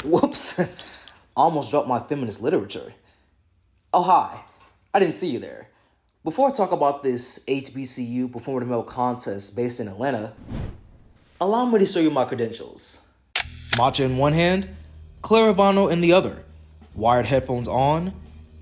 Whoops, I almost dropped my feminist literature. Oh, hi, I didn't see you there. Before I talk about this HBCU Performative Male contest based in Atlanta, allow me to show you my credentials. Matcha in one hand, Claravano in the other, wired headphones on,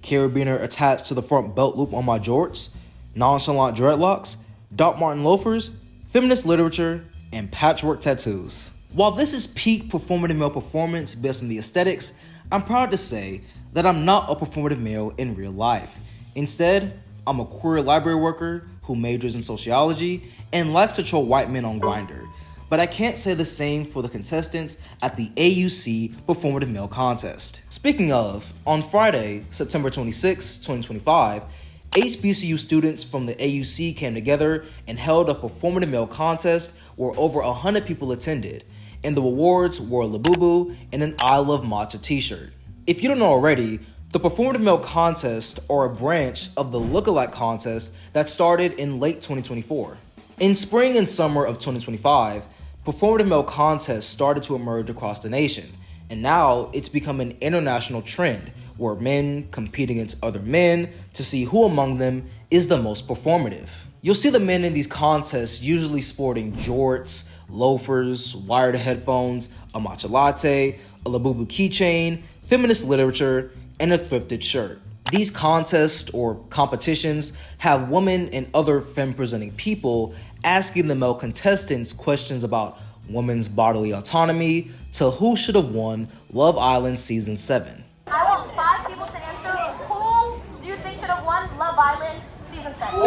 carabiner attached to the front belt loop on my jorts, nonchalant dreadlocks, Doc Marten loafers, feminist literature, and patchwork tattoos. While this is peak performative male performance based on the aesthetics, I'm proud to say that I'm not a performative male in real life. Instead, I'm a queer library worker who majors in sociology and likes to troll white men on Grindr. But I can't say the same for the contestants at the AUC Performative Male Contest. Speaking of, on Friday, September 26, 2025, HBCU students from the AUC came together and held a Performative Male Contest where over 100 people attended, and the awards were a Labubu and an I Love Matcha t-shirt. If you don't know already, the Performative Male Contest are a branch of the Lookalike Contest that started in late 2024. In spring and summer of 2025, Performative Male Contests started to emerge across the nation, and now it's become an international trend where men compete against other men to see who among them is the most performative. You'll see the men in these contests usually sporting jorts, loafers, wired headphones, a matcha latte, a Labubu keychain, feminist literature, and a thrifted shirt. These contests or competitions have women and other femme-presenting people asking the male contestants questions about women's bodily autonomy to who should have won Love Island Season 7. I want 5 people to answer who do you think should have won Love Island Season 7.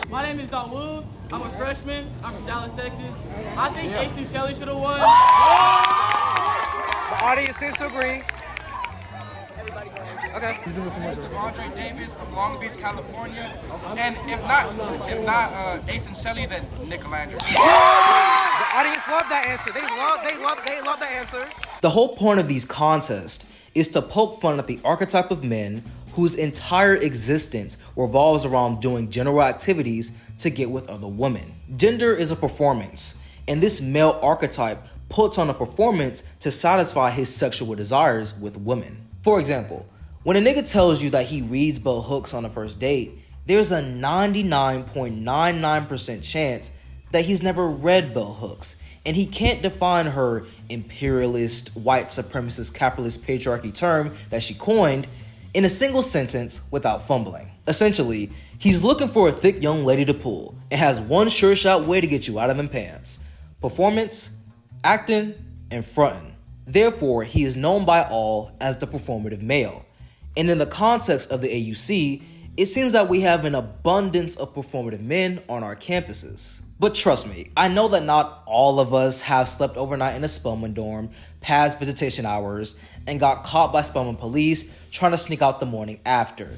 My name is Don Wu. I'm a freshman. I'm from Dallas, Texas. I think AC Shelley should have won. The audience seems to agree. Okay. Andre Davis from Long Beach, California, and if not Ace and Shelley, then Nicolandra. The audience loved that answer. They love that answer. The whole point of these contests is to poke fun at the archetype of men whose entire existence revolves around doing general activities to get with other women. Gender is a performance, and this male archetype puts on a performance to satisfy his sexual desires with women. For example, when a nigga tells you that he reads bell hooks on a first date, there's a 99.99% chance that he's never read bell hooks, and he can't define her imperialist, white supremacist, capitalist patriarchy term that she coined in a single sentence without fumbling. Essentially, he's looking for a thick young lady to pull and has one sure shot way to get you out of them pants: performance, acting, and fronting. Therefore, he is known by all as the performative male. And in the context of the AUC, it seems that we have an abundance of performative men on our campuses. But trust me, I know that not all of us have slept overnight in a Spelman dorm, past visitation hours, and got caught by Spelman police trying to sneak out the morning after.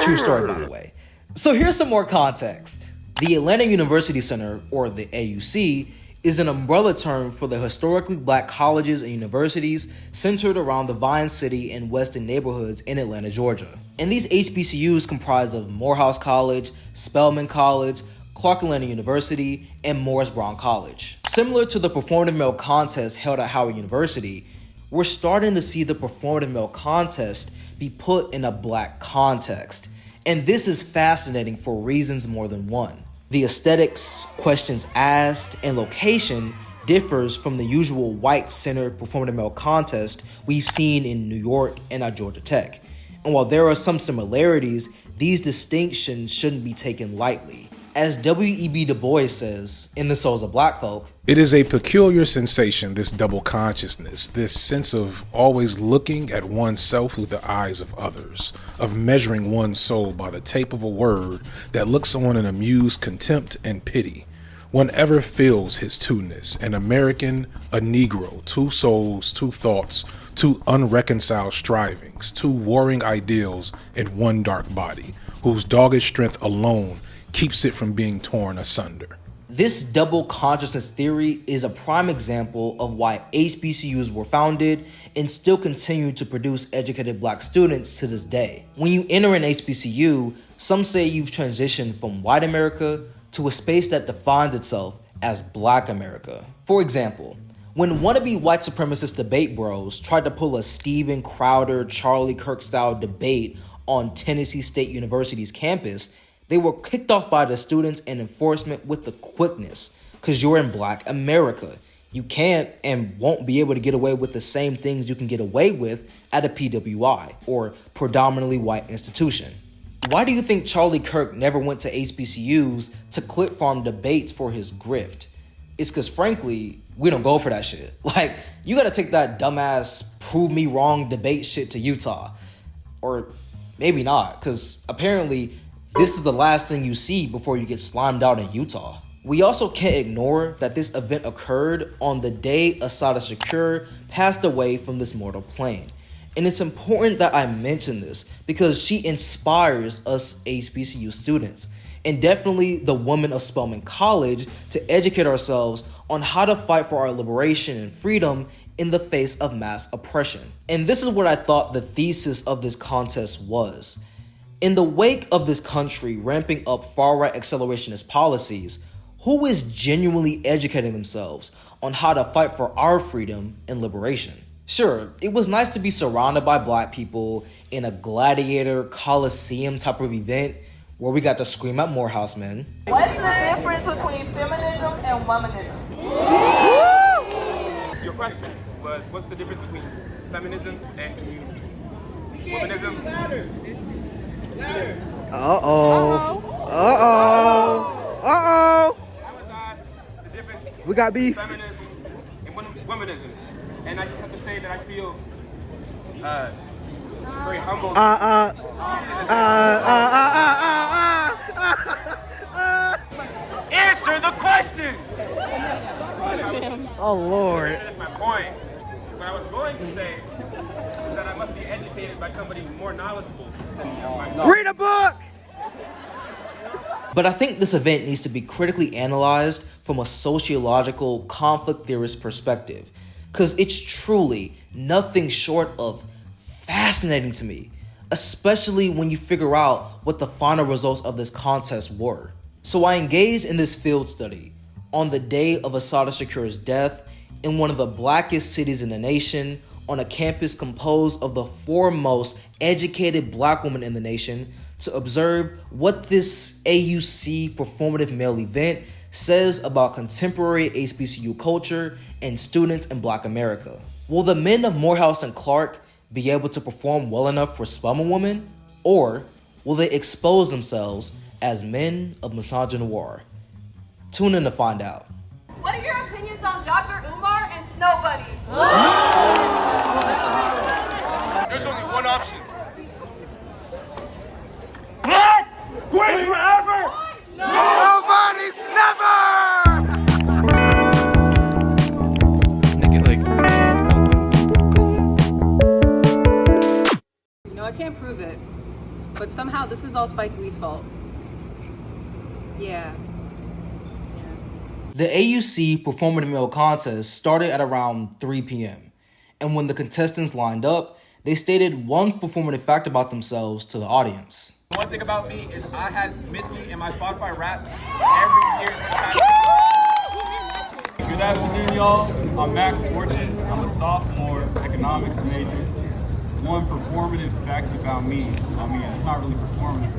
True story, by the way. So here's some more context. The Atlanta University Center, or the AUC, is an umbrella term for the historically black colleges and universities centered around the Vine City and Weston neighborhoods in Atlanta, Georgia. And these HBCUs comprise of Morehouse College, Spelman College, Clark Atlanta University, and Morris Brown College. Similar to the Performative Male Contest held at Howard University, we're starting to see the Performative Male Contest be put in a black context. And this is fascinating for reasons more than one. The aesthetics, questions asked, and location differs from the usual white-centered performative male contest we've seen in New York and at Georgia Tech. And while there are some similarities, these distinctions shouldn't be taken lightly. As W.E.B. Du Bois says in The Souls of Black Folk, "It is a peculiar sensation, this double consciousness, this sense of always looking at oneself through the eyes of others, of measuring one's soul by the tape of a word that looks on in amused contempt and pity. One ever feels his two-ness, an American, a Negro, two souls, two thoughts, two unreconciled strivings, two warring ideals in one dark body, whose dogged strength alone keeps it from being torn asunder." This double consciousness theory is a prime example of why HBCUs were founded and still continue to produce educated black students to this day. When you enter an HBCU, some say you've transitioned from white America to a space that defines itself as Black America. For example, When wannabe white supremacist debate bros tried to pull a Steven Crowder, Charlie Kirk style debate on Tennessee State University's campus, they were kicked off by the students and enforcement with the quickness, because you're in Black America. You can't and won't be able to get away with the same things you can get away with at a PWI, or predominantly white institution. Why do you think Charlie Kirk never went to HBCUs to clip farm debates for his grift? It's because, frankly, we don't go for that shit. Like, you gotta take that dumbass prove me wrong debate shit to Utah. Or maybe not, because apparently this is the last thing you see before you get slimed out in Utah. We also can't ignore that this event occurred on the day Assata Shakur passed away from this mortal plane. And it's important that I mention this because she inspires us HBCU students, and definitely the women of Spelman College, to educate ourselves on how to fight for our liberation and freedom in the face of mass oppression. And this is what I thought the thesis of this contest was. In the wake of this country ramping up far-right accelerationist policies, who is genuinely educating themselves on how to fight for our freedom and liberation? Sure, it was nice to be surrounded by Black people in a gladiator coliseum type of event where we got to scream at Morehouse men. What's the difference between feminism and womanism? Your question was, what's the difference between feminism and womanism? We got beef. Feminism and womanism. And I just have to say that I feel very humbled. Answer the question! Oh, Lord. That's my point. What I was going to say is that I must be educated by somebody more knowledgeable than myself. Read a book! But I think this event needs to be critically analyzed from a sociological conflict theorist perspective, because it's truly nothing short of fascinating to me, especially when you figure out what the final results of this contest were. So I engaged in this field study on the day of Assata Shakur's death in one of the blackest cities in the nation, on a campus composed of the foremost educated Black women in the nation, to observe what this AUC performative male event says about contemporary HBCU culture and students in Black America. Will the men of Morehouse and Clark be able to perform well enough for Spelman women? Or will they expose themselves as men of misogynoir? Tune in to find out. What are your opinions on Dr. Umar and Snow Bunnies? There's only one option. Quit forever! Nobody's never! No, I can't prove it, but somehow this is all Spike Lee's fault. Yeah. The AUC Performative Male Contest started at around 3 p.m. And when the contestants lined up, they stated one performative fact about themselves to the audience. One thing about me is I had Mitski in my Spotify rap every year. Good afternoon, y'all. I'm Max Fortune. I'm a sophomore economics major. One performative facts about me. I mean, it's not really performative.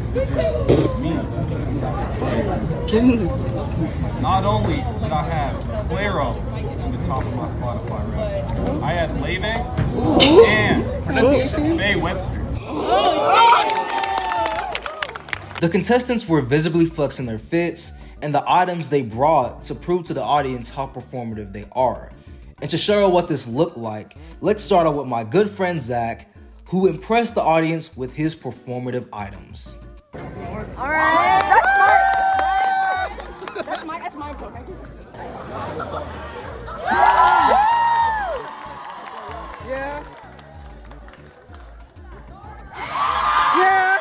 It's me. Not only did I have Claro in the top of my Spotify rap, I had Levang and Faye Webster. The contestants were visibly flexing their fits and the items they brought to prove to the audience how performative they are. And to show what this looked like, let's start out with my good friend Zach, who impressed the audience with his performative items. All right. That's my approach. Yeah. Yeah.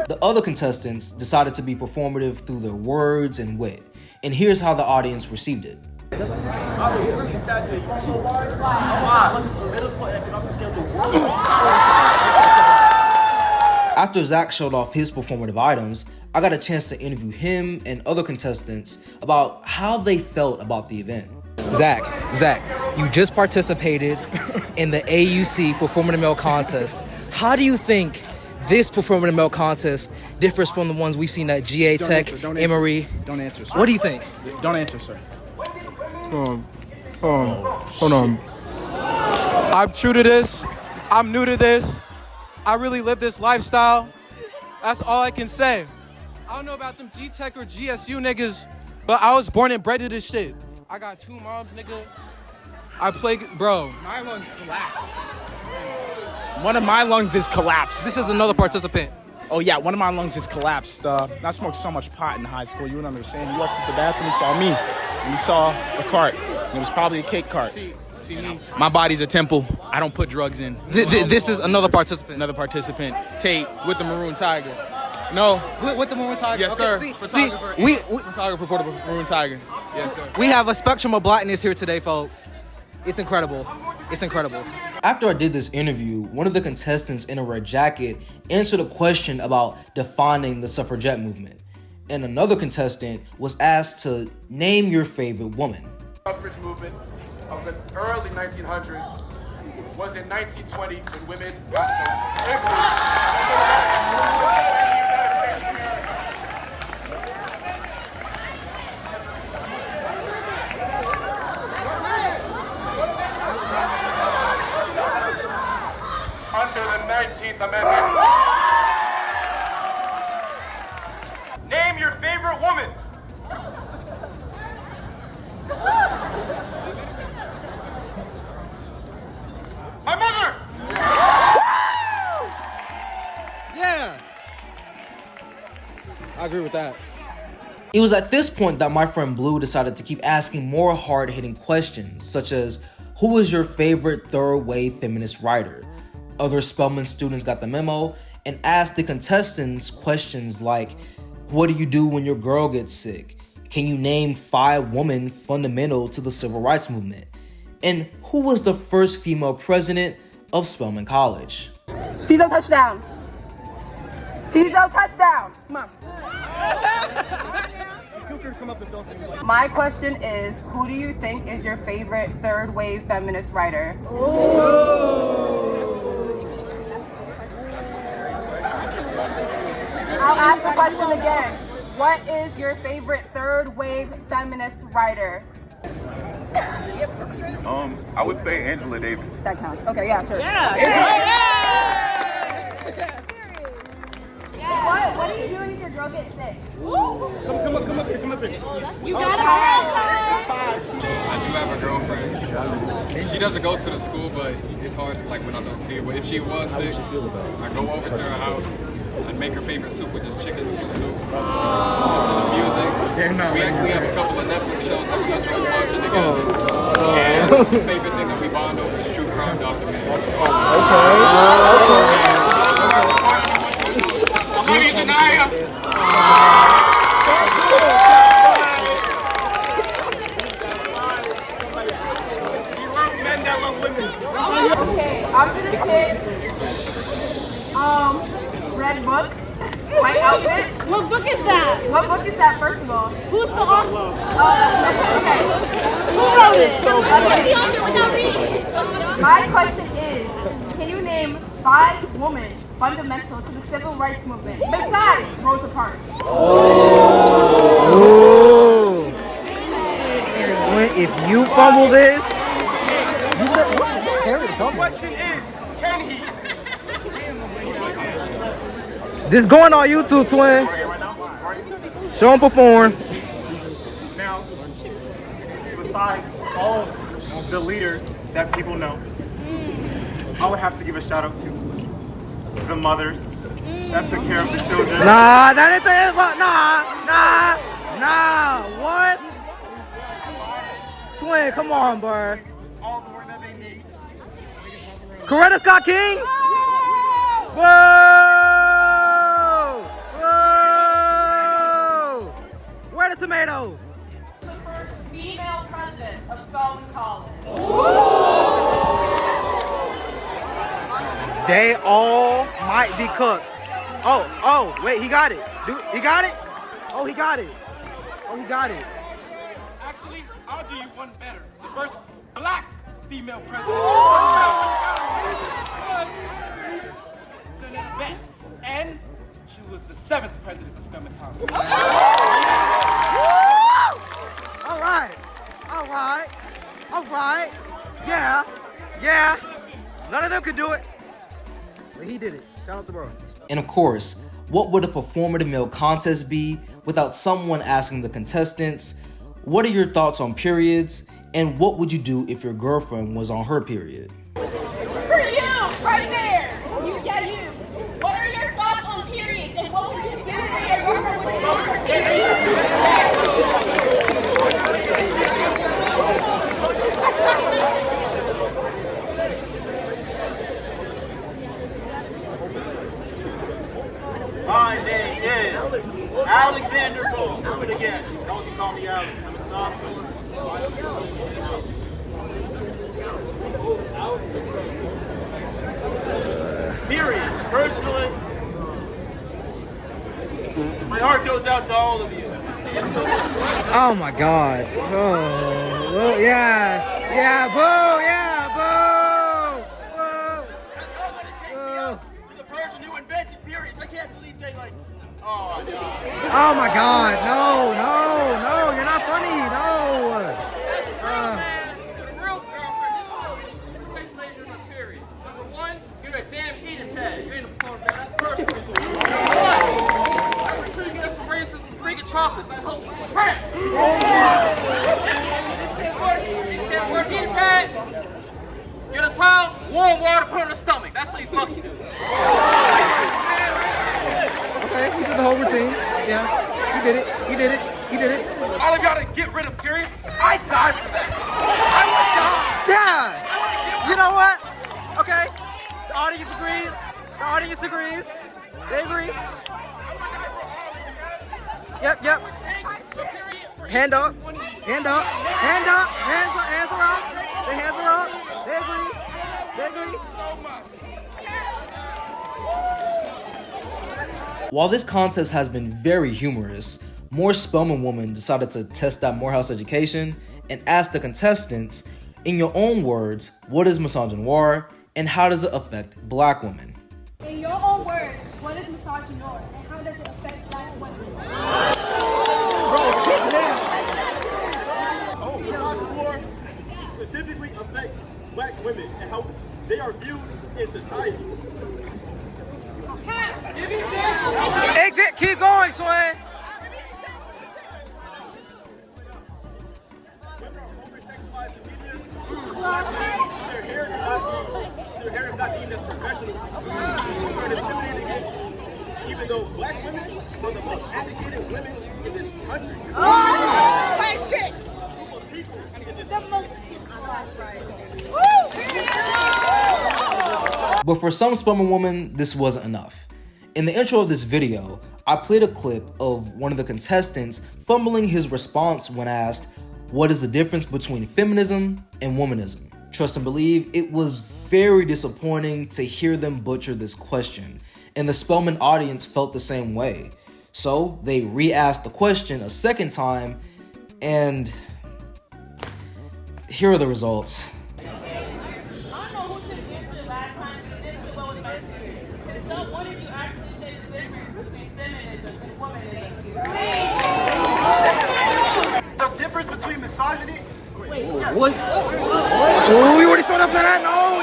The other contestants decided to be performative through their words and wit, and here's how the audience received it. I was really sad to you. Why? Political and economic After Zach showed off his performative items, I got a chance to interview him and other contestants about how they felt about the event. Zach, you just participated in the AUC Performative Male Contest. How do you think this Performative Male Contest differs from the ones we've seen at GA Tech, Emory? Don't answer, sir. What do you think? Don't answer, sir. Hold on. I'm true to this. I'm new to this. I really live this lifestyle. That's all I can say. I don't know about them G-Tech or GSU niggas, but I was born and bred to this shit. I got 2 moms, nigga. I play, bro. My lungs collapsed. One of my lungs is collapsed. This is another participant. Oh yeah, one of my lungs is collapsed. I smoked so much pot in high school, you wouldn't understand. You walked into the bathroom, you saw me, and you saw a cart. It was probably a cake cart. See me. My body's a temple. I don't put drugs in. This is another participant. Another participant, Tate, with the Maroon Tiger. No. With the Maroon Tiger? Yes, okay, sir. See, Photographer for the Maroon Tiger. Yes, sir. we have a spectrum of blackness here today, folks. It's incredible. After I did this interview, one of the contestants in a red jacket answered a question about defining the suffragette movement. And another contestant was asked to name your favorite woman. The suffrage movement of the early 1900s was in 1920 when women got under the 19th Amendment. Name your favorite woman. My mother! Yeah. I agree with that. It was at this point that my friend Blue decided to keep asking more hard-hitting questions, such as, who is your favorite third-wave feminist writer? Other Spelman students got the memo and asked the contestants questions like, what do you do when your girl gets sick? Can you name 5 women fundamental to the civil rights movement? And who was the first female president of Spelman College? Tizo touchdown. Tizo touchdown. Come on. My question is, who do you think is your favorite third wave feminist writer? I'll ask the question again. What is your favorite third wave feminist writer? I would say Angela Davis. That counts. Okay, yeah, sure. What are you doing if your girl gets sick? Come up here. You got it. I do have a girlfriend. She doesn't go to the school, but it's hard like when I don't see her. But if she was sick, I go over to her house. I'd make her favorite soup, which is chicken noodle soup. Listen to music. We actually have a couple of Netflix shows that we enjoy watching together. And the favorite thing that we bond over is true crime documentaries. Okay, I'm gonna pick red book, white outfit. What book is that? What book is that, first of all? Who's the author? Okay. Who wrote it? Okay. The author without reading. My question is, can you name 5 women fundamental to the civil rights movement besides Rosa Parks? If you fumble this, The question is, can he? this going on YouTube, twins. Show them perform. Now, besides all the leaders that people know, I would have to give a shout out to the mothers that took care of the children. Nah, that ain't the what? Twin, come on, bro. All the work that they need. Coretta Scott King. Whoa! Where are the tomatoes? The first female president of Spelman College. They all might be cooked. Oh, wait, he got it. He got it? Oh, he got it. Oh, he got it. Actually, I'll do you one better. The first black female president. Senator Betts. And she was the 7th president of Spelman College. All right. Yeah. None of them could do it. But he did it. Shout out to bro. And of course, what would a performative male contest be without someone asking the contestants, what are your thoughts on periods? And what would you do if your girlfriend was on her period? For you, right there. You. What are your thoughts on periods? And what would you do for your girlfriend when she's on her period? My name is Alexander Cole. Do it again. Don't you call me Alex. I'm a sophomore. Period. Personally, my heart goes out to all of you. Oh my God. Oh, yeah, boo, To the person who invented periods, I can't believe they like. Oh my God. Oh my God, no, you're not funny, no. The real girlfriend is takes place in a period. Number one, you're a damn eating pad. You ain't a porn pad. That's perfect. Number two, you get some racism, bring it chocolates. I hope. Hey! Get more eating pad. Get a towel, warm water, put on the stomach. That's how you fucking do it. Okay, he did the whole routine. Yeah, he did it. All of y'all to get rid of periods, I die for that. I would die. Yeah, you know what? Okay, the audience agrees. They agree. Yep. Hand up. Hands are up. The hands are up. They agree. While this contest has been very humorous, more Spelman women decided to test that Morehouse education and ask the contestants, in your own words, what is misogynoir and how does it affect black women? In your own words, what is misogynoir and how does it affect black women? Misogynoir specifically affects black women and how they are viewed in society. Exit, keep going, twin. Women are over-sexualized in media. Their hair is not deemed as professional. They're discriminated against, even though black women are the most educated women in this country. Talk shit! But for some Spelman women, this wasn't enough. In the intro of this video, I played a clip of one of the contestants fumbling his response when asked, what is the difference between feminism and womanism? Trust and believe, it was very disappointing to hear them butcher this question, and the Spelman audience felt the same way. So they re-asked the question a second time, and here are the results. The difference between misogyny. What? Oh, you already started up that? No,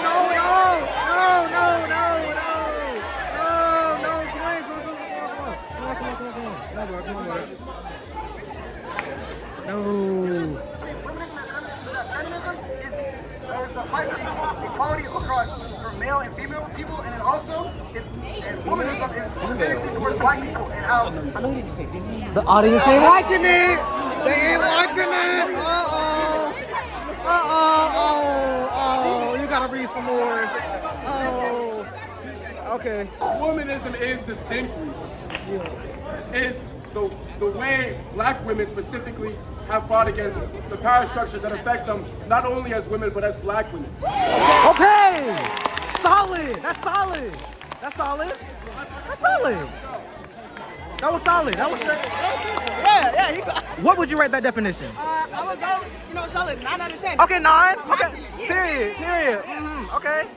Feminism is the fight for equality across for male and female people, and then also and womanism is specifically towards black people and how. The audience ain't liking it. They ain't liking it. Oh, you gotta read some more. Oh, okay. Womanism is distinctly is the way black women specifically have fought against the power structures that affect them not only as women but as black women. Okay, solid. That's solid. That's solid. That's solid. That was solid. That was straight. Yeah. What would you rate that definition? I would go, solid 9 out of 10. Okay, 9. Okay. Yeah. Period. Okay.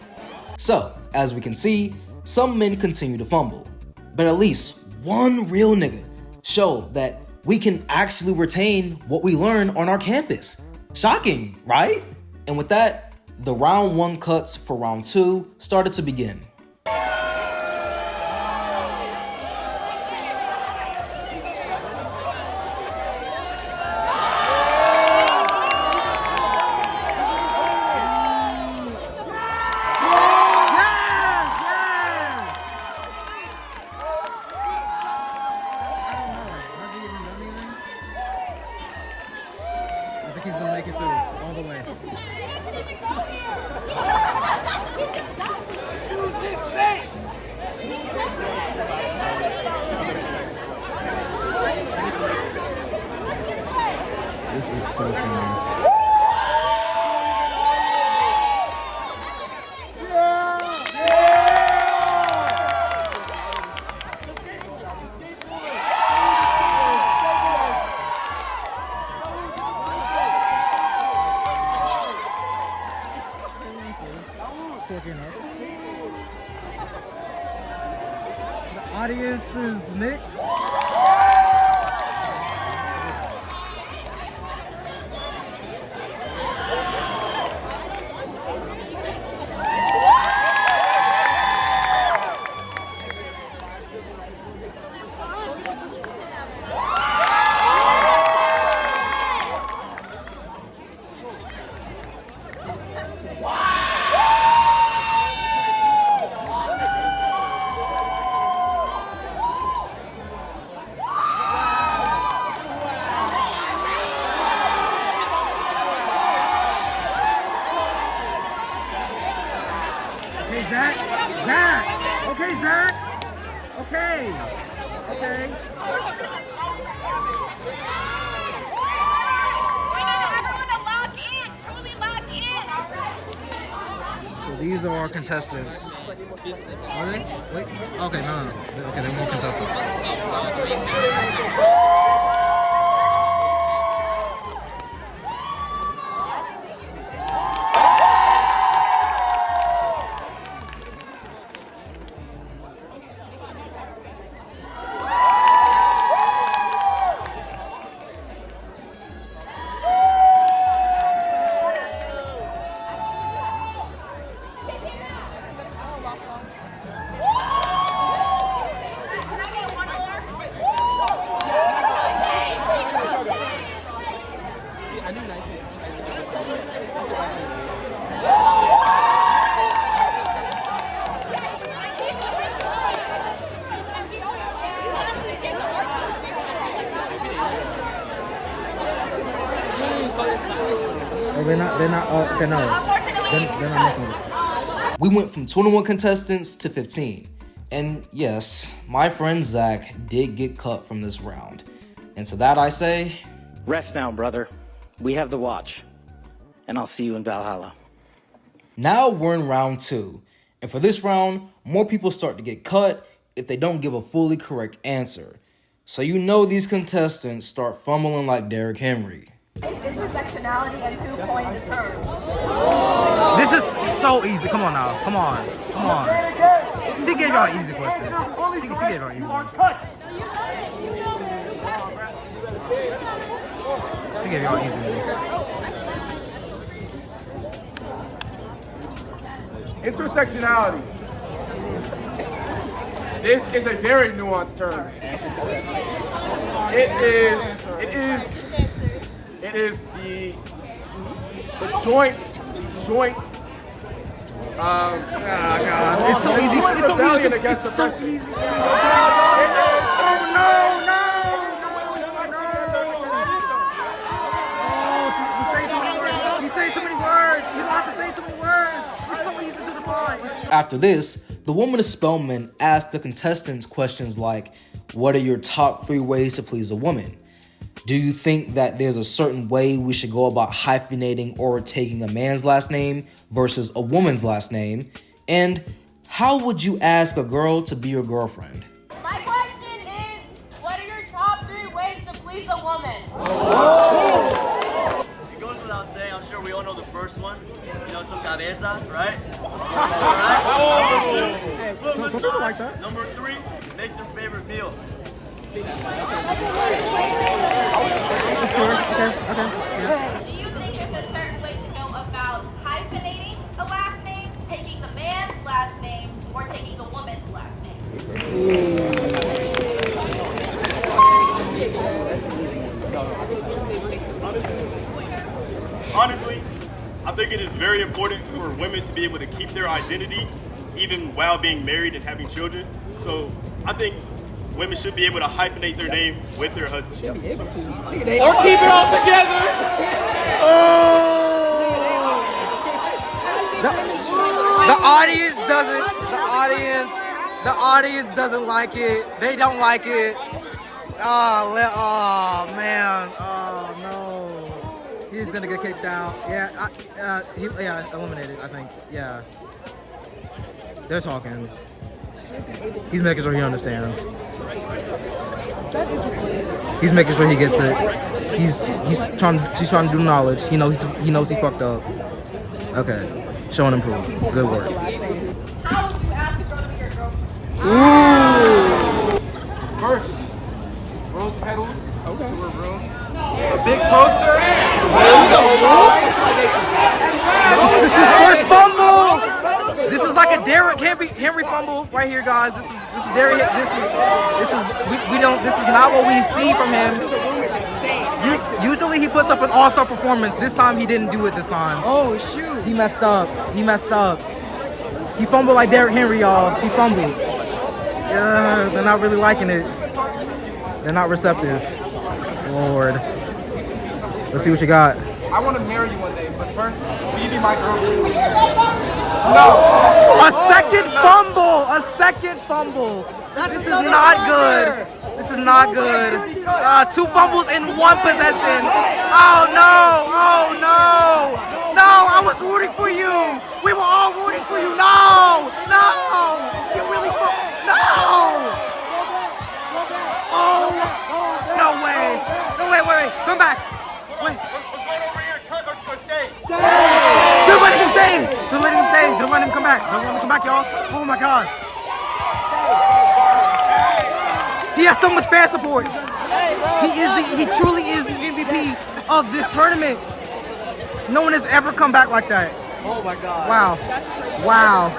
So, as we can see, some men continue to fumble. But at least one real nigga showed that we can actually retain what we learn on our campus. Shocking, right? And with that, the round 1 cuts for round 2 started to begin. He's gonna make it through all the way. This is so funny. The audience is mixed. Zach. Okay, Zach. Okay. We need everyone to lock in. Truly lock in. So these are our contestants. Are they? Wait. Okay, no. Okay, they're more contestants. Oh, they're not, okay, no. They're not messing with it. We went from 21 contestants to 15. And yes, my friend Zach did get cut from this round. And to that I say, rest now, brother. We have the watch. And I'll see you in Valhalla. Now we're in round 2. And for this round, more people start to get cut if they don't give a fully correct answer. So you know these contestants start fumbling like Derrick Henry. It's intersectionality and who coined the term. This is so easy. Come on now. Come on. She gave y'all an easy question. She gave y'all an easy one. She gave y'all an easy one. Intersectionality. This is a very nuanced term. It is the joint. God, it's so easy. It's so easy. After this, the woman of Spelman asked the contestants questions like, what are your top 3 ways to please a woman? Do you think that there's a certain way we should go about hyphenating or taking a man's last name versus a woman's last name? And How would you ask a girl to be your girlfriend? My question is, what are your top 3 ways to please a woman? It goes without saying, I'm sure we all know the first one. You know, some cabeza, right? Alright? Some people like that. Number 3, make their favorite meal. Okay. Do you think there's a certain way to go about hyphenating a last name, taking the man's last name, or taking the woman's last name? Honestly, I think it is very important for women to be able to keep their identity even while being married and having children. So I think women should be able to hyphenate their name with their husband. Or keep it all together. The audience doesn't like it. They don't like it. Oh man. Oh no. He's gonna get kicked out. Yeah, eliminated, I think. Yeah. They're talking. He's making sure he understands. He's making sure he gets it. She's trying to do knowledge. He knows he fucked up. Okay. Showing improve. Good work. How would you ask a girl to be your girlfriend? Ooh. First, rose petals to her room. A big poster. This is first fumble. This is like a Derrick Henry fumble right here, guys. This is Derrick. This is not what we see from him. Usually he puts up an all-star performance. This time he didn't do it this time. Oh shoot. He messed up. He fumbled like Derrick Henry, y'all. He fumbled. Yeah, they're not really liking it. They're not receptive. Lord. Let's see what you got. I want to marry you one day, but first, will you be my girlfriend? No. A second fumble. This is not good. This is not good. 2 fumbles in 1 possession. Oh no. No, I was rooting for you. We were all rooting for you. No. You really no. Oh. No way. Wait. Come back. Wait. What's going over here? Cut or stay? They're letting him stay. They're letting him come back. Y'all. Oh my gosh. He has so much fan support. He truly is the MVP of this tournament. No one has ever come back like that. Oh my God. Wow.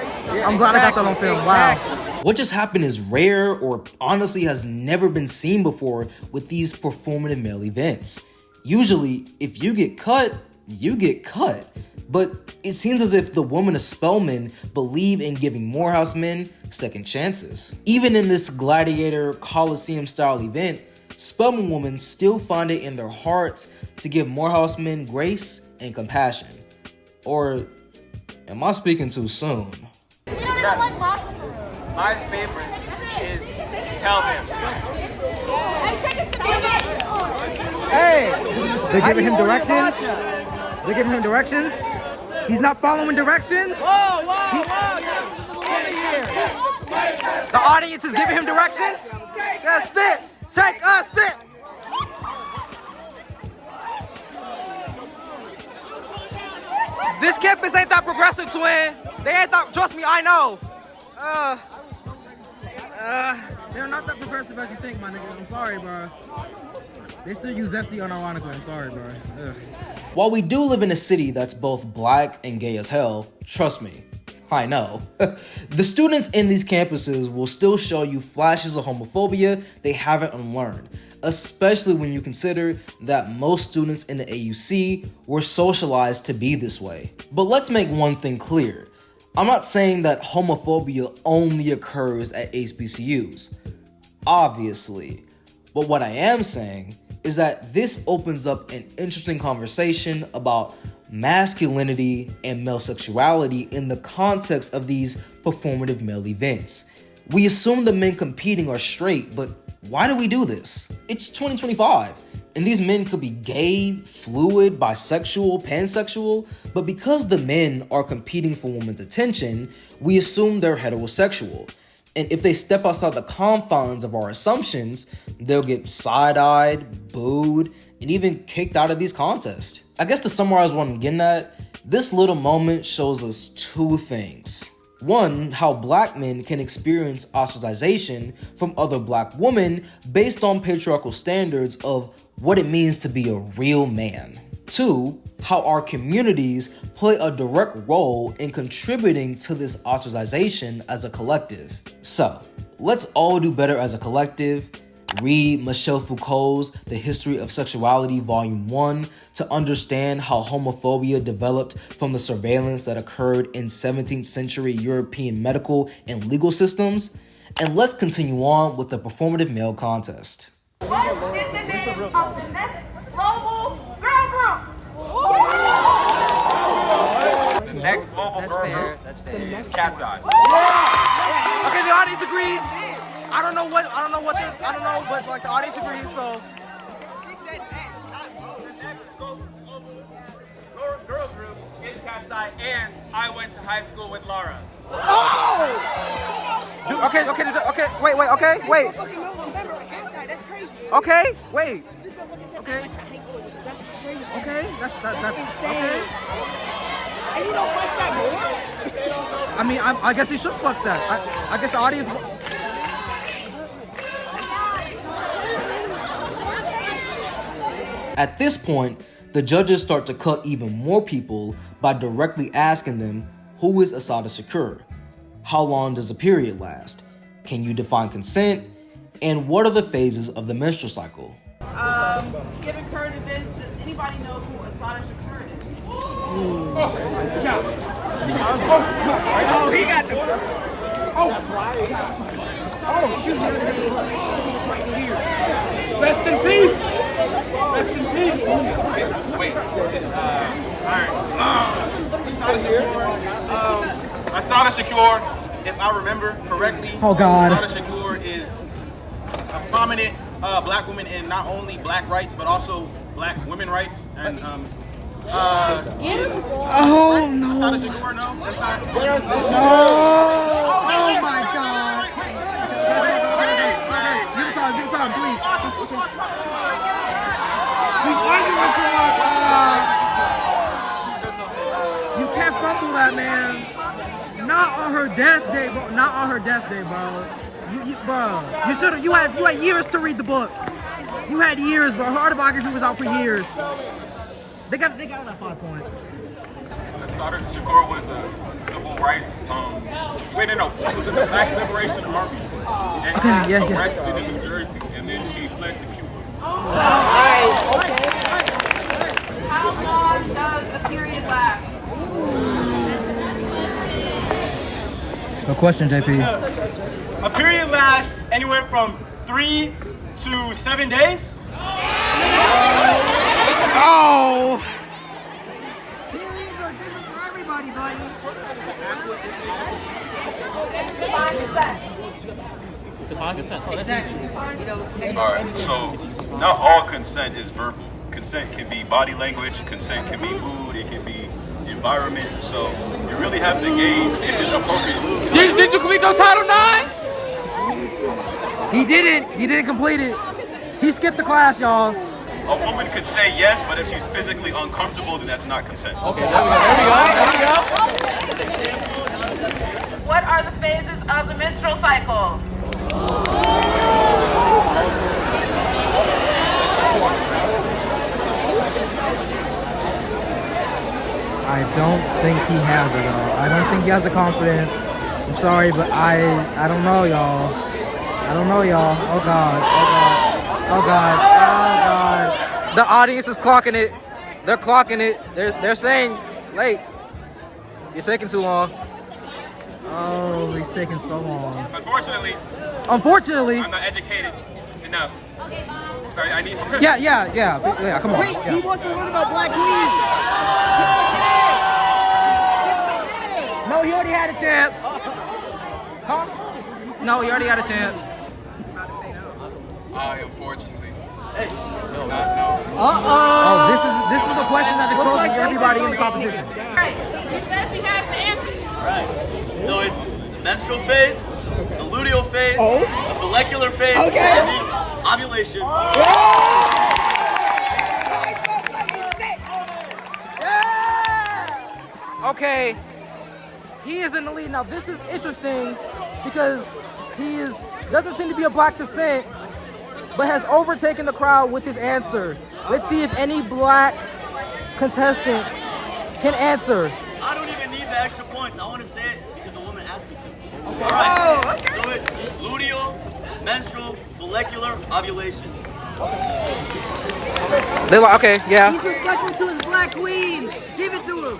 I'm glad I got that on film. Wow. What just happened is rare or honestly has never been seen before with these performative male events. Usually, if you get cut, you get cut. But it seems as if the women of Spelman believe in giving Morehouse men second chances. Even in this gladiator Coliseum style event, Spelman women still find it in their hearts to give Morehouse men grace and compassion. Or am I speaking too soon? My favorite is tell him. Hey! They're giving him directions. He's not following directions. Whoa! You're not listening to the woman here. The audience is giving him directions. That's it. Take a sit. This campus ain't that progressive, twin. They ain't that. Trust me, I know. They're not that progressive as you think, my nigga. I'm sorry, bro. They still use zesty unironically. I'm sorry, bro. Ugh. While we do live in a city that's both black and gay as hell, trust me, I know. The students in these campuses will still show you flashes of homophobia they haven't unlearned, especially when you consider that most students in the AUC were socialized to be this way. But let's make one thing clear. I'm not saying that homophobia only occurs at HBCUs, obviously. But what I am saying is that this opens up an interesting conversation about masculinity and male sexuality in the context of these performative male events. We assume the men competing are straight, but why do we do this? It's 2025, and these men could be gay, fluid, bisexual, pansexual, but because the men are competing for women's attention, we assume they're heterosexual. And if they step outside the confines of our assumptions, they'll get side-eyed, booed, and even kicked out of these contests. I guess to summarize what I'm getting at, this little moment shows us two things. One, how black men can experience ostracization from other black women based on patriarchal standards of what it means to be a real man. Two, how our communities play a direct role in contributing to this ostracization as a collective. So, let's all do better as a collective. Read Michel Foucault's The History of Sexuality, Volume 1, to understand how homophobia developed from the surveillance that occurred in 17th century European medical and legal systems. And let's continue on with the performative male contest. What is the name of the next global girl group? The next global girl group is Cat's Eye. Okay, the audience agrees. I don't know, but like the audience agrees, so. She said next, not the next global girl group is Cat's Eye, and I went to high school with Laura. Oh! Dude, okay, wait. That's crazy. Okay, wait. Okay. That's crazy. Okay, that's insane. okay. And you don't flex that more? I mean, I guess he should flex that. I guess the audience. At this point, the judges start to cut even more people by directly asking them, who is Asada Shakur? How long does the period last? Can you define consent? And what are the phases of the menstrual cycle? Given current events, does anybody know who Asada Shakur is? Oh, he got the. Rest in peace. Rest in peace. Wait. Asada Shakur, if I remember correctly, Oh, God. Asada Shakur is a prominent black woman in not only black rights but also black women rights. And Oh no! Asada Shakur, no, that's not. No! Oh my God! Give him time, please. He's arguing too much. You can't fumble that, man. Not on her death day, bro. Not on her death day, bro. Bro, you should have. You had years to read the book. You had years, bro. Her autobiography was out for years. They got it at 5 points. Asada Shakur was a civil rights. Wait, no. She was in the Black Liberation Army. And Okay, she yeah. was arrested in New Jersey, and then she fled to Cuba. How long does the period last? No question, JP. A period lasts anywhere from 3 to 7 days. Oh! Periods are different for everybody, buddy. Define consent. Oh, that's easy. All right, so not all consent is verbal. Consent can be body language, consent can be mood, it can be environment. So you really have to gauge if it's appropriate. Did you complete your Title IX? He didn't complete it. He skipped the class, y'all. A woman could say yes, but if she's physically uncomfortable, then that's not consent. Okay, there we go. What are the phases of the menstrual cycle? I don't think he has it, though. I don't think he has the confidence. I'm sorry, but I don't know, y'all. I don't know, y'all. Oh, God. Oh, God. Oh, God. Oh, God. The audience is clocking it. They're clocking it. They're saying, late. You're taking too long. Oh, he's taking so long. Unfortunately, I'm not educated enough. Sorry, I need to. Yeah, come on. Wait, Yeah. he wants to learn about black queens. No, he already had a chance. Huh? No, you already got a chance. Unfortunately. No. Oh, this is the question that exposes everybody in the competition. Right. He says he has the answer. Right. So it's menstrual phase, the luteal phase, the follicular phase, and the ovulation. Okay, he is in the lead. Now this is interesting because he doesn't seem to be of black descent, but has overtaken the crowd with his answer. Let's see if any black contestant can answer. I don't even need the extra points. I want to say it because a woman asked me to. Okay. All right. So it's luteal, menstrual, follicular, ovulation. They like, okay, yeah. He's respectful to his black queen. Give it to him.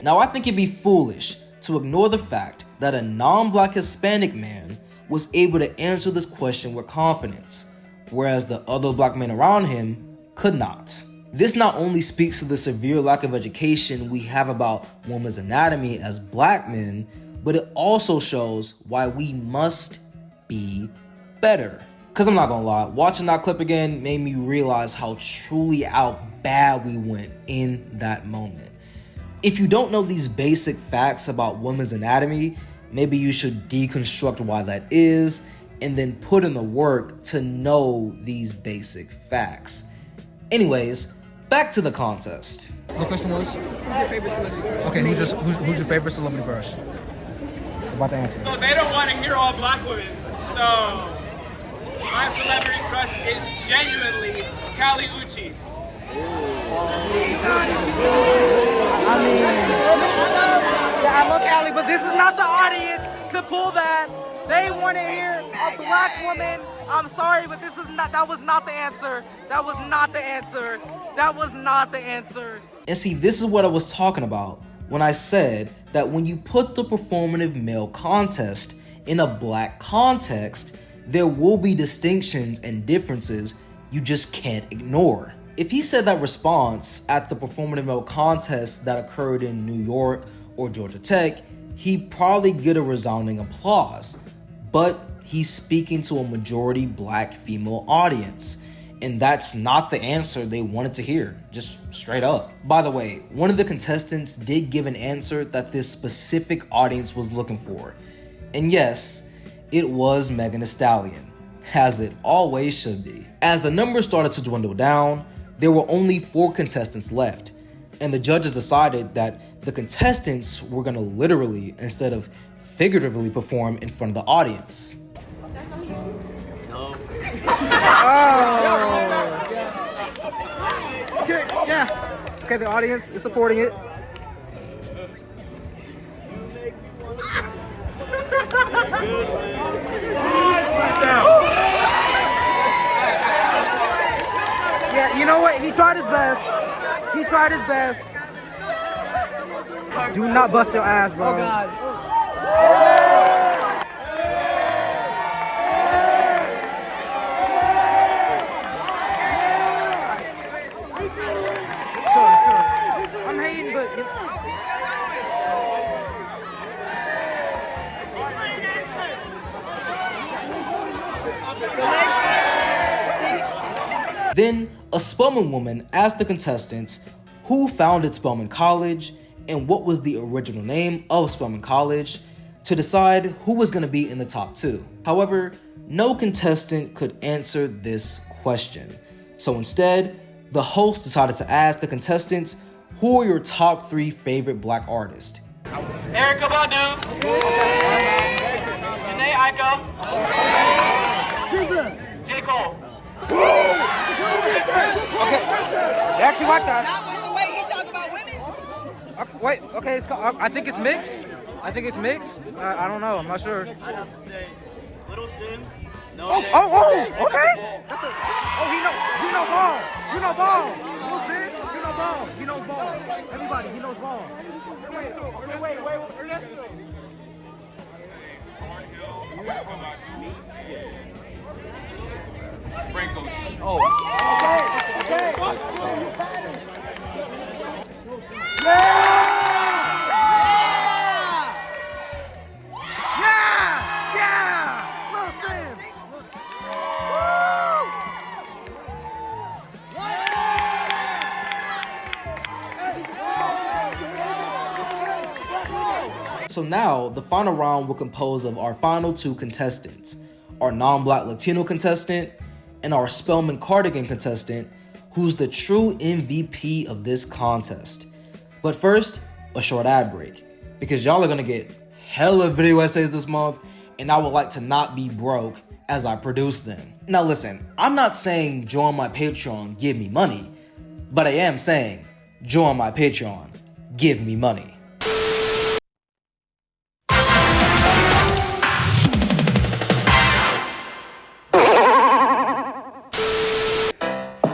Now, I think it'd be foolish to ignore the fact that a non-black Hispanic man was able to answer this question with confidence, whereas the other black men around him could not. This not only speaks to the severe lack of education we have about women's anatomy as black men, but it also shows why we must be better. Cause I'm not gonna lie, watching that clip again made me realize how truly out bad we went in that moment. If you don't know these basic facts about women's anatomy, maybe you should deconstruct why that is, and then put in the work to know these basic facts. Anyways, back to the contest. The question was? Who's your favorite celebrity crush? Okay, who's your favorite celebrity crush? About the answer. So they don't want to hear all black women. So my celebrity crush is genuinely Kali Uchis. I mean, yeah, I love Cali, but this is not the audience to pull that. They want to hear a black woman. I'm sorry, but this is not. That was not the answer. That was not the answer. That was not the answer. And see, this is what I was talking about when I said that when you put the performative male contest in a black context, there will be distinctions and differences you just can't ignore. If he said that response at the performative male contest that occurred in New York or Georgia Tech, he'd probably get a resounding applause. But he's speaking to a majority black female audience, and that's not the answer they wanted to hear, just straight up. By the way, one of the contestants did give an answer that this specific audience was looking for. And yes, it was Megan Thee Stallion, as it always should be. As the numbers started to dwindle down, there were only 4 contestants left, and the judges decided that the contestants were gonna literally, instead of figuratively, perform in front of the audience. No. Okay, yeah. Okay, the audience is supporting it. Yeah, you know what? He tried his best. He tried his best. Do not bust your ass, bro. Oh, God. Sure. I'm hating, but... Then, a Spelman woman asked the contestants who founded Spelman College and what was the original name of Spelman College to decide who was going to be in the top 2. However, no contestant could answer this question. So instead, the host decided to ask the contestants, who are your top 3 favorite black artists? Erykah Badu, Janae Aiko, J. Cole. Okay, they actually like that. Not the way he talk about women. Okay, wait, okay, I think it's mixed. I think it's mixed. I don't know, I'm not sure. I'd have to say Little Sims. No. Okay. He know ball. You know ball. Little Sid, you know ball. He knows ball. Everybody, he knows ball. Wait, Ernesto. Frank Ocean. Okay. So now, the final round will compose of our final 2 contestants, our non-Black Latino contestant and our Spelman Cardigan contestant, who's the true MVP of this contest. But first, a short ad break, because y'all are gonna get hella video essays this month, and I would like to not be broke as I produce them. Now listen, I'm not saying join my Patreon, give me money, but I am saying join my Patreon, give me money.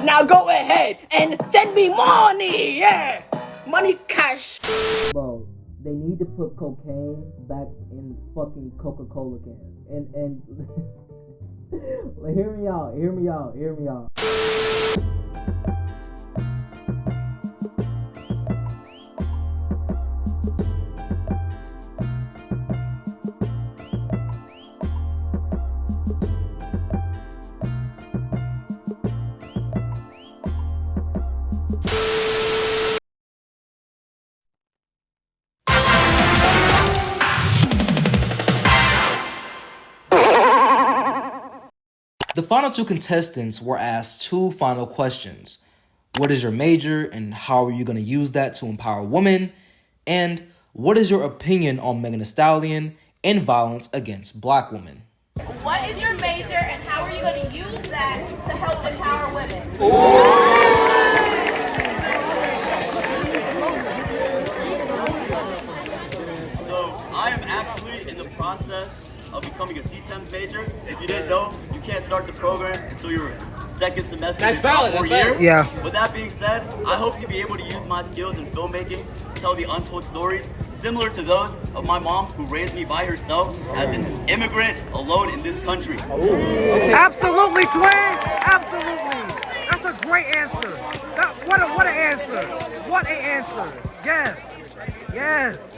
Now go ahead and send me money, yeah! Money, cash. Bro, they need to put cocaine back in fucking Coca-Cola cans. And hear me out. The final 2 contestants were asked 2 final questions. What is your major and how are you going to use that to empower women? And what is your opinion on Megan Thee Stallion and violence against Black women? What is your major and how are you going to use that to help empower women? So I am actually in the process of becoming a CTEMS major. If you didn't know, you can't start the program until your second semester of your sophomore year. Yeah. With that being said, I hope to be able to use my skills in filmmaking to tell the untold stories similar to those of my mom who raised me by herself as an immigrant alone in this country. Absolutely, twin. Absolutely. That's a great answer. What an answer. What an answer. Yes.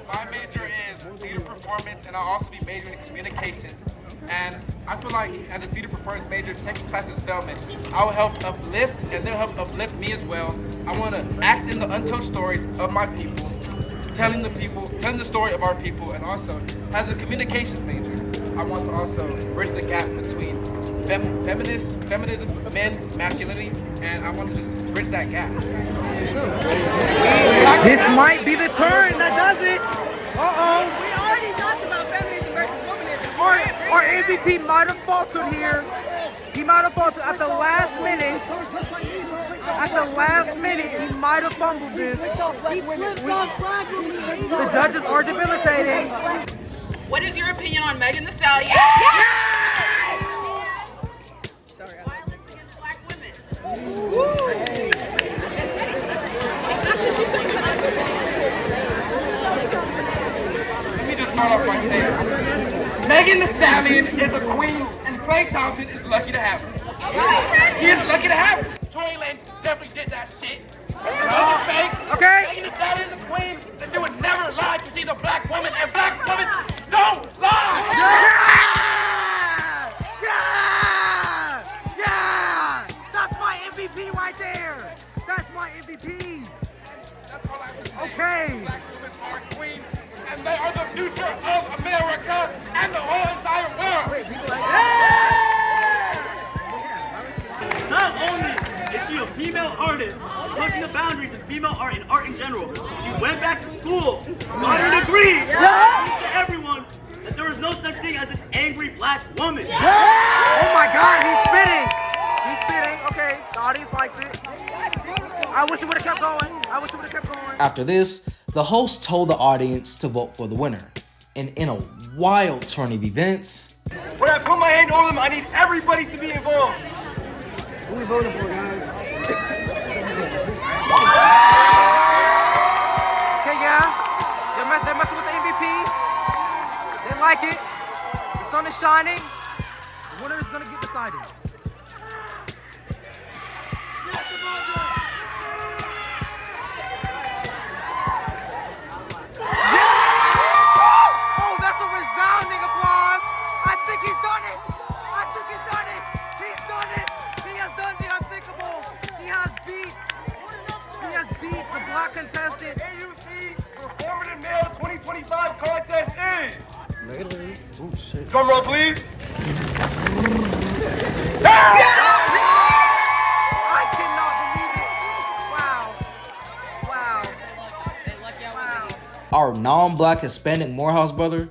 My major is theater performance, and I'll also be majoring in communications. And I feel like as a theater performance major, taking classes at Spelman, I will help uplift, and they'll help uplift me as well. I want to act in the untold stories of my people, telling the story of our people, and also as a communications major, I want to also bridge the gap between feminism, men, masculinity, and I want to just bridge that gap. This might be the turn that does it. We already talked about feminism versus womanism. Our MVP might have faltered here. He might have faltered at the last minute. At the last minute, he might have fumbled this. The judges are debilitating. What is your opinion on Megan Thee Stallion? Yes! Sorry. Violence against Black women. Let me just start off by saying, Megan Thee Stallion is a queen, and Clay Thompson is lucky to have her. He is lucky to have her. Tory Lanez definitely did that shit. Okay. Megan Thee Stallion is a queen, and she would never lie because she's a Black woman, and Black women don't lie. Yeah! That's my MVP right there. That's my MVP. That's all I have to say. Okay. Black women are queens, and they are the future of America and the whole entire world. Not only is she a female artist, pushing the boundaries of female art and art in general, she went back to school, got her degree, proved to everyone that there is no such thing as this angry Black woman. Oh my God, he's spitting. He's spitting. Okay, the audience likes it. I wish it would have kept going. After this, the host told the audience to vote for the winner. And in a wild turn of events, When I put my hand over them, I need everybody to be involved. Who are we voting for, guys? Okay, yeah. They're messing with the MVP. They like it. The sun is shining. The winner is gonna get decided. Oh, that's a resounding applause. I think he's done it. He's done it. He has done the unthinkable. He has beat the Black contestant. AUC Performative Male 2025 contest Drum roll, please. I cannot believe it. Wow. Our non-black Hispanic Morehouse brother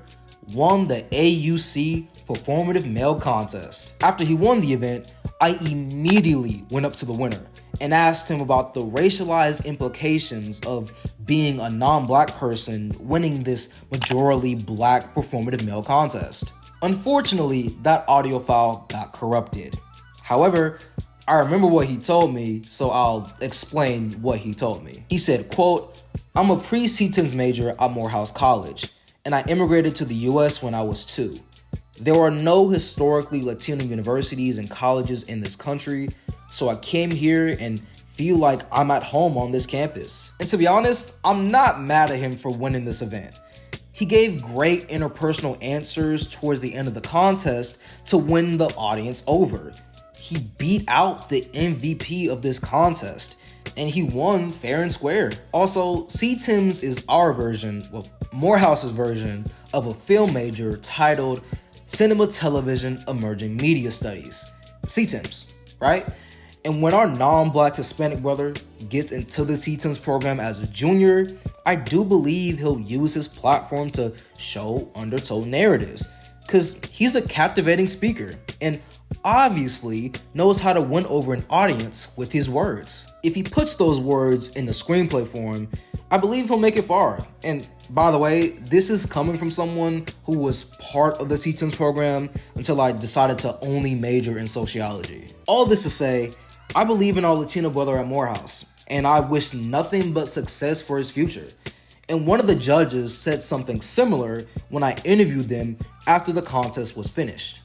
won the AUC Performative Male Contest. After he won the event, I immediately went up to the winner and asked him about the racialized implications of being a non-black person winning this majorly black performative male contest. Unfortunately, that audio file got corrupted. However, I remember what he told me, so I'll explain what he told me. He said, quote, "I'm a pre-CTIMS major at Morehouse College, and I immigrated to the US when I was 2. There are no historically Latino universities and colleges in this country, so I came here and feel like I'm at home on this campus." And to be honest, I'm not mad at him for winning this event. He gave great interpersonal answers towards the end of the contest to win the audience over. He beat out the MVP of this contest, and he won fair and square. Also, CTIMS is our version, well, Morehouse's version of a film major titled Cinema, Television, Emerging Media Studies. CTIMS, right? And when our non-black Hispanic brother gets into the CTIMS program as a junior, I do believe he'll use his platform to show undertow narratives, because he's a captivating speaker and obviously knows how to win over an audience with his words. If he puts those words in the screenplay form, I believe he'll make it far. And by the way, this is coming from someone who was part of the CTIMS program until I decided to only major in sociology. All this to say, I believe in our Latino brother at Morehouse, and I wish nothing but success for his future. And one of the judges said something similar when I interviewed them after the contest was finished.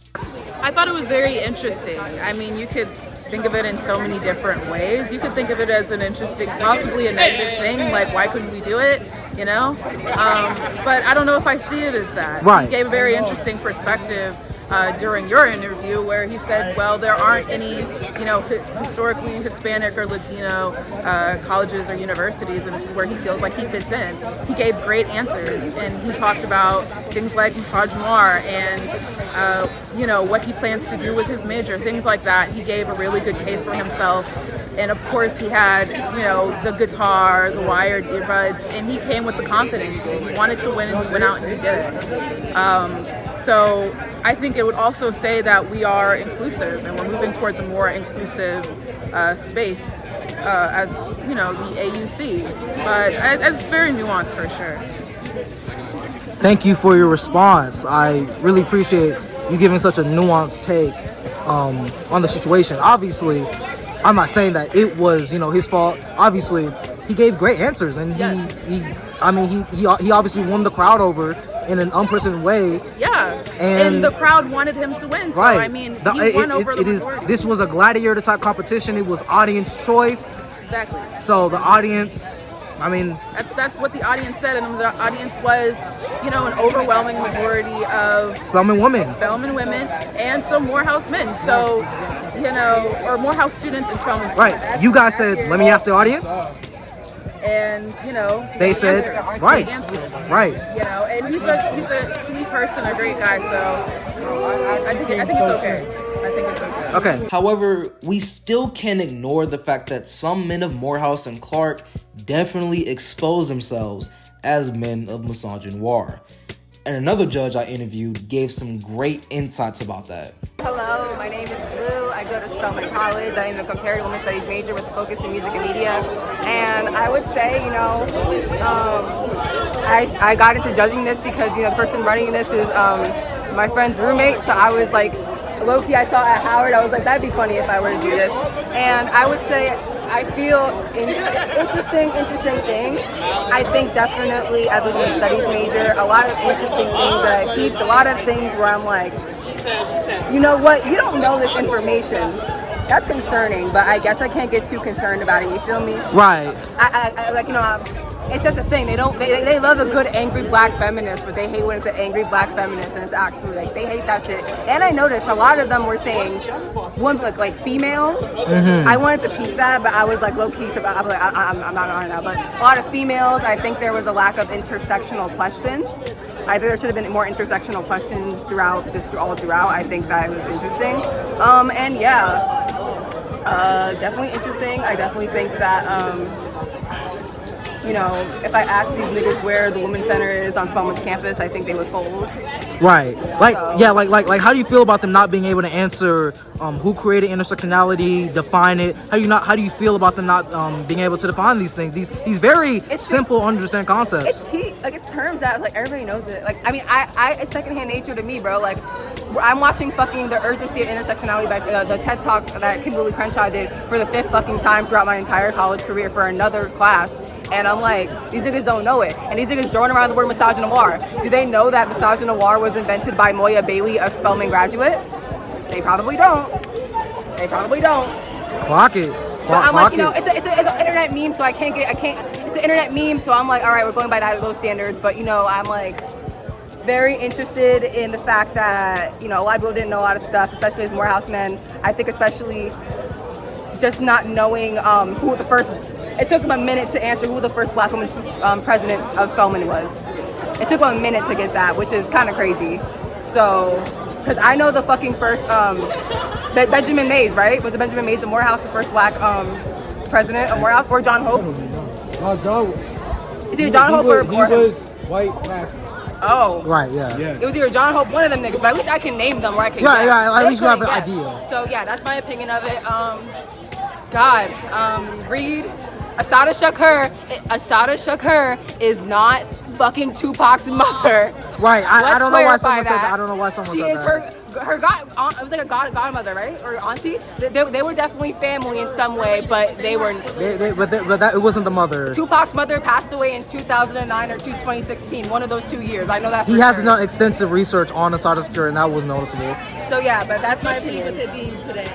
I thought it was very interesting. I mean, you could think of it in so many different ways. You could think of it as an interesting, possibly a negative thing, like why couldn't we do it, you know? But I don't know if I see it as that. Right. He gave a very interesting perspective during your interview where he said, well, there aren't any, you know, historically Hispanic or Latino colleges or universities, and this is where he feels like he fits in. He gave great answers, and he talked about things like misogynoir and, you know, what he plans to do with his major, things like that. He gave a really good case for himself. And of course he had, you know, the guitar, the wired earbuds, and he came with the confidence. He wanted to win and he went out and he did it. So I think it would also say that we are inclusive and we're moving towards a more inclusive space as, you know, the AUC. But it's very nuanced for sure. Thank you for your response. I really appreciate you giving such a nuanced take on the situation. Obviously, I'm not saying that it was, you know, his fault. Obviously, he gave great answers, and he obviously won the crowd over in an unprecedented way. Yeah, and the crowd wanted him to win. So right. I mean, he won over the majority. This was a gladiator type competition. It was audience choice. Exactly. So the audience, I mean, that's what the audience said, and the audience was, you know, an overwhelming majority of Spelman women, and some Morehouse men. So, you know, or Morehouse students and Spelman students. Right. You guys said, let me ask the audience. And, you know, they said, right, right. You know, and he's a sweet person, a great guy. So I think it's okay. Okay. However, we still can't ignore the fact that some men of Morehouse and Clark definitely expose themselves as men of misogynoir. And another judge I interviewed gave some great insights about that. Hello, my name is Blue. I go to Spelman College. I am a comparative women's studies major with a focus in music and media. And I would say, you know, I got into judging this because, you know, the person running this is my friend's roommate. So I was like, low-key, I saw at Howard, I was like, that'd be funny if I were to do this. And I would say, I feel interesting thing. I think definitely as a women's studies major, a lot of interesting things that I peeped, a lot of things where I'm like, you know what, you don't know this information. That's concerning, but I guess I can't get too concerned about it, you feel me? Right. I like, you know, it's just a thing. They love a good angry black feminist, but they hate when it's an angry black feminist, and it's actually like they hate that shit. And I noticed a lot of them were saying like females. I wanted to peep that, but I was like low key. So I'm not on it now. But a lot of females. I think there was a lack of intersectional questions. I think there should have been more intersectional questions all throughout. I think that was interesting. And yeah, definitely interesting. I definitely think that. You know, if I asked these niggas where the Women's Center is on Spelman's campus, I think they would fold. Right. Like how do you feel about them not being able to answer who created intersectionality, define it? How do you feel about them not being able to define these things? These very simple, understand concepts. It's key. Like it's terms that like everybody knows it. Like I mean, I it's secondhand nature to me, bro. Like I'm watching fucking The Urgency of Intersectionality by the TED Talk that Kimberly Crenshaw did for the 5th fucking time throughout my entire college career for another class. And I'm like, these niggas don't know it. And these niggas throwing around the word misogynoir. Do they know that misogynoir was invented by Moya Bailey, a Spelman graduate? They probably don't. Clock it. But I'm like, you know, it's an internet meme, so it's an internet meme, so I'm like, all right, we're going by those standards. But, you know, I'm like very interested in the fact that, you know, a lot of people didn't know a lot of stuff, especially as Morehouse men. I think especially just not knowing who the first, it took them a minute to answer who the first black woman president of Spelman was. It took them a minute to get that, which is kind of crazy. So, because I know the fucking first, Benjamin Mays, right? Was it Benjamin Mays of Morehouse, the first black president of Morehouse, or John Hope? No, John. It's either John Hope or he was white passing. Oh. Right, yeah. It was either John Hope, one of them niggas, but at least I can name them where I can guess. Yeah, at least you have an guess. idea. So yeah, that's my opinion of it. Read Assata Shakur is not fucking Tupac's mother. Right, I don't know why someone said that. that. I don't know why someone she said is that. Her it was like a godmother, right? Or auntie? They were definitely family in some way, but they were. It wasn't the mother. Tupac's mother passed away in 2009 or 2016, one of those 2 years. I know that. He has done extensive research on Assata Shakur, and that was noticeable. So yeah, but that's my opinion. With it being today.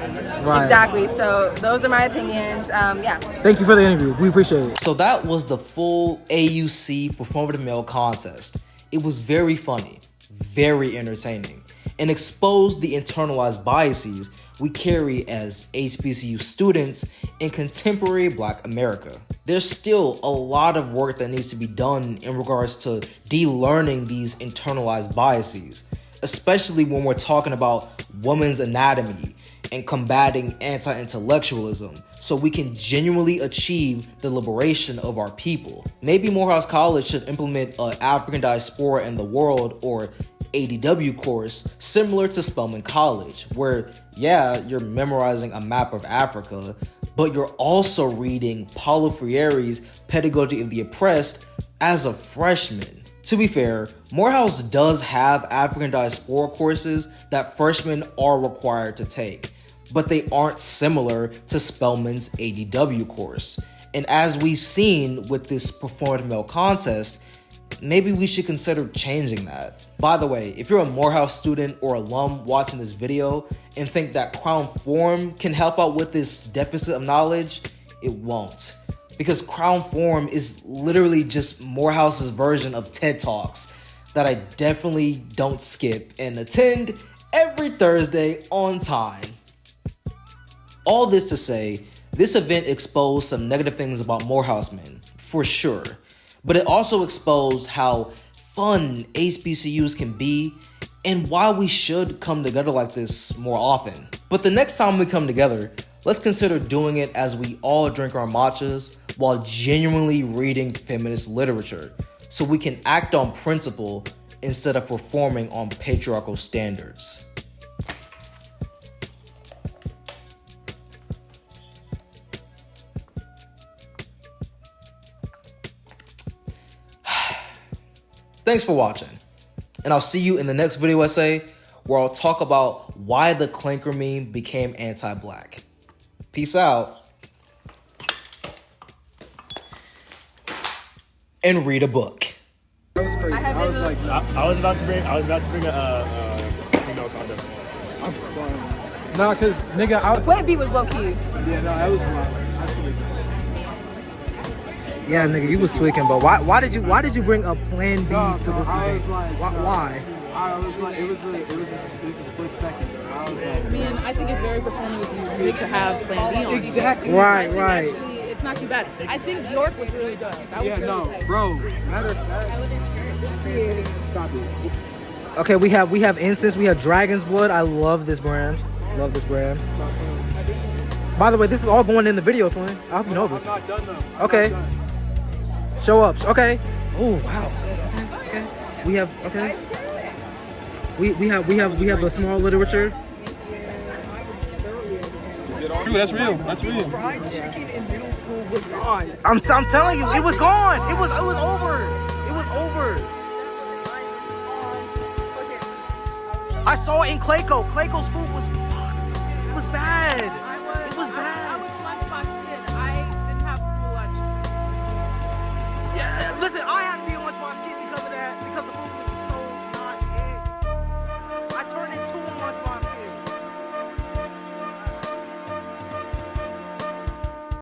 Right. Exactly. So those are my opinions. Yeah. Thank you for the interview. We appreciate it. So that was the full AUC Performative Male contest. It was very funny, very entertaining, and exposed the internalized biases we carry as HBCU students in contemporary Black America. There's still a lot of work that needs to be done in regards to de-learning these internalized biases, especially when we're talking about women's anatomy and combating anti-intellectualism, so we can genuinely achieve the liberation of our people. Maybe Morehouse College should implement an African Diaspora in the World, or ADW course, similar to Spelman College, where, yeah, you're memorizing a map of Africa, but you're also reading Paulo Freire's Pedagogy of the Oppressed as a freshman. To be fair, Morehouse does have African Diaspora courses that freshmen are required to take, but they aren't similar to Spelman's ADW course. And as we've seen with this Performative Male contest, maybe we should consider changing that. By the way, if you're a Morehouse student or alum watching this video and think that Crown Forum can help out with this deficit of knowledge, it won't. Because Crown Forum is literally just Morehouse's version of TED Talks that I definitely don't skip and attend every Thursday on time. All this to say, this event exposed some negative things about Morehouse men, for sure. But it also exposed how fun HBCUs can be and why we should come together like this more often. But the next time we come together, let's consider doing it as we all drink our matchas while genuinely reading feminist literature, so we can act on principle instead of performing on patriarchal standards. Thanks for watching, and I'll see you in the next video essay where I'll talk about why the clanker meme became anti-black. Peace out. And read a book. That was crazy. I was about to bring a female condom. I'm crying. Nah, cause nigga, Wet beat was low key. Yeah, no, that was wild. Absolutely. Yeah, nigga, you was tweaking, but why did you bring a plan B to this debate? Why? I was like, it was a split second. I was like, I mean, I think it's very performative of you to have Plan B on. Exactly. Right. Actually, it's not too bad. I think York was really good. That was really good. bro. Matter of fact, stop it. Okay, we have incense. We have Dragon's Blood. I love this brand. By the way, this is all going in the video, Slim. I hope you know this. I'm not done though. Okay. Show ups. Okay. Oh wow. Okay. We have We have the small literature. That's real. Fried chicken in middle school was gone. I'm telling you, it was gone. It was over. It was over. I saw it in Clayco. Clayco's food was